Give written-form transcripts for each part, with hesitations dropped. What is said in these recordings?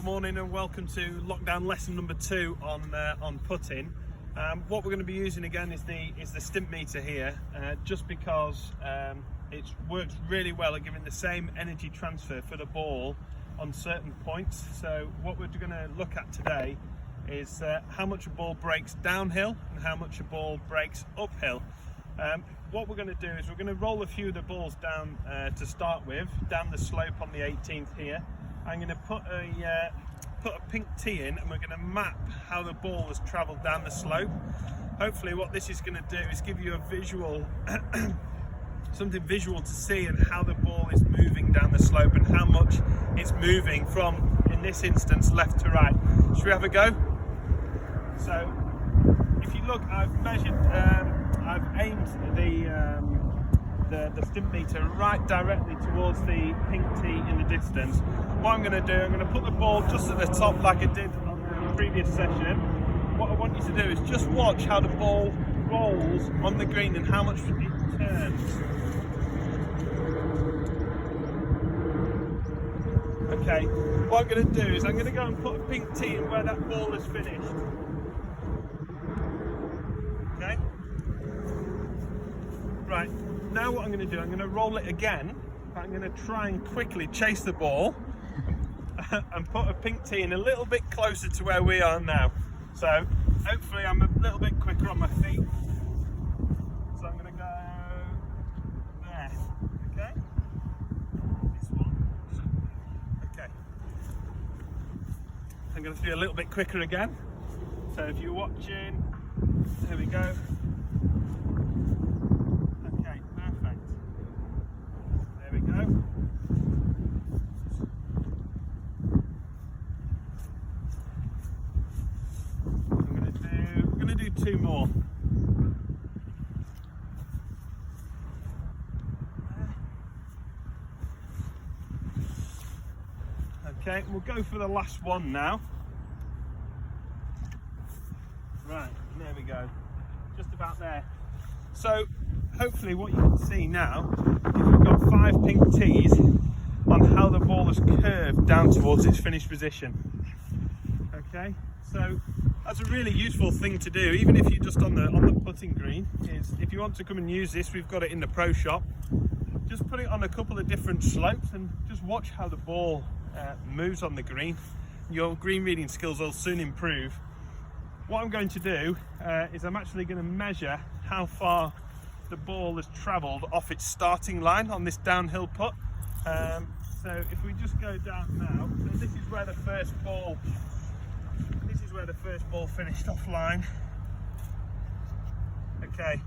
Good morning and welcome to lockdown lesson number 2 on putting. What we're going to be using again is the stimp meter here, just because it works really well at giving the same energy transfer for the ball on certain points. So what we're going to look at today is how much a ball breaks downhill and how much a ball breaks uphill. What we're going to do is we're going to roll a few of the balls down to start with, down the slope on the 18th here. I'm going to put a pink tee in and we're going to map how the ball has travelled down the slope. Hopefully what this is going to do is give you a visual, something visual to see, and how the ball is moving down the slope and how much it's moving from, in this instance, left to right. Should we have a go? So if you look, I've measured, I've aimed the stimp meter right directly towards the pink tee in the distance. What I'm going to do, I'm going to put the ball just at the top like I did on the previous session. What I want you to do is just watch how the ball rolls on the green and how much it turns. Okay, what I'm going to do is I'm going to go and put a pink tee in where that ball is finished. Okay? Right. Now what I'm going to do, I'm going to roll it again, but I'm going to try and quickly chase the ball and put a pink tee in a little bit closer to where we are now. So hopefully I'm a little bit quicker on my feet. So I'm going to go there, okay? This one, okay. I'm going to be a little bit quicker again. So if you're watching, there we go. Two more. Okay, we'll go for the last one now. Right, there we go. Just about there. So hopefully what you can see now is we've got 5 pink tees on how the ball has curved down towards its finished position. Okay, so that's a really useful thing to do, even if you're just on the putting green. Is if you want to come and use this, we've got it in the pro shop. Just put it on a couple of different slopes and just watch how the ball moves on the green. Your green reading skills will soon improve. What I'm going to do is I'm actually going to measure how far the ball has travelled off its starting line on this downhill putt. So if we just go down now, so this is where the first ball finished offline. Okay,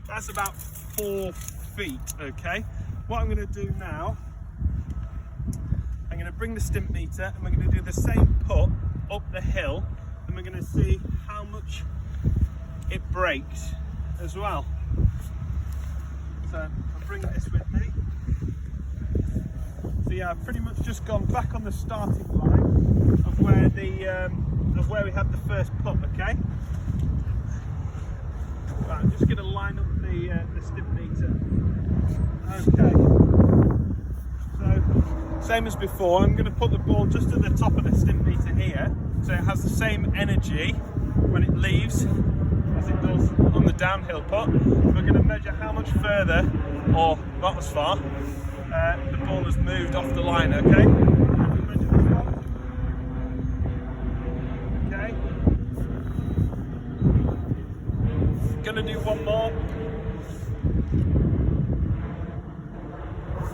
that's about 4 feet. Okay, what I'm going to do now, I'm going to bring the stimp meter and we're going to do the same putt up the hill, and we're going to see how much it breaks as well. So I'll bring this with me. So yeah, I've pretty much just gone back on the starting line of where we had the first putt. Okay, right, I'm just going to line up the stimp meter. Okay, so same as before, I'm going to put the ball just at the top of the stimp meter here, so it has the same energy when it leaves as it does on the downhill putt. We're going to measure how much further, or not as far, the ball has moved off the line. Okay. Gonna do one more.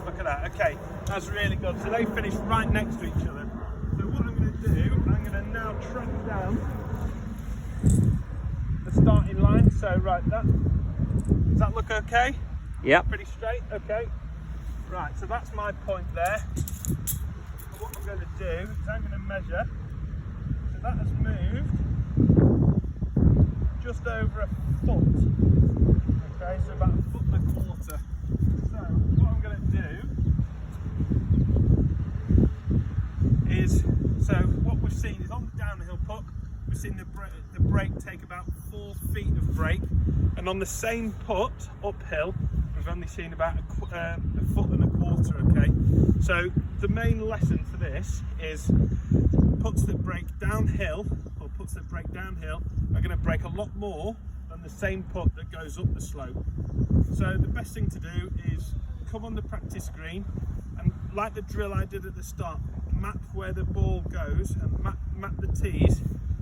Look at that. Okay, that's really good. So they finished right next to each other. So what I'm going to do, I'm going to now track down the starting line. So right, does that look okay? Yeah. Pretty straight. Okay. Right. So that's my point there. So what I'm going to do is I'm going to measure. So that has moved just over a foot. Okay, so about 1.25 foot. So what I'm going to do is, so what we've seen is on the downhill putt, we've seen the break take about 4 feet of break, and on the same putt uphill, we've only seen about a 1.25 foot. Okay, so the main lesson for this is putts that break downhill or putts that break downhill are going to break a lot more than the same putt that goes up the slope. So the best thing to do is come on the practice green and, like the drill I did at the start, map where the ball goes and map the tees,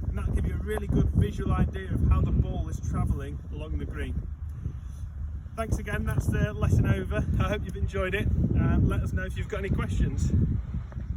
and that'll give you a really good visual idea of how the ball is travelling along the green. Thanks again, that's the lesson over. I hope you've enjoyed it. Let us know if you've got any questions.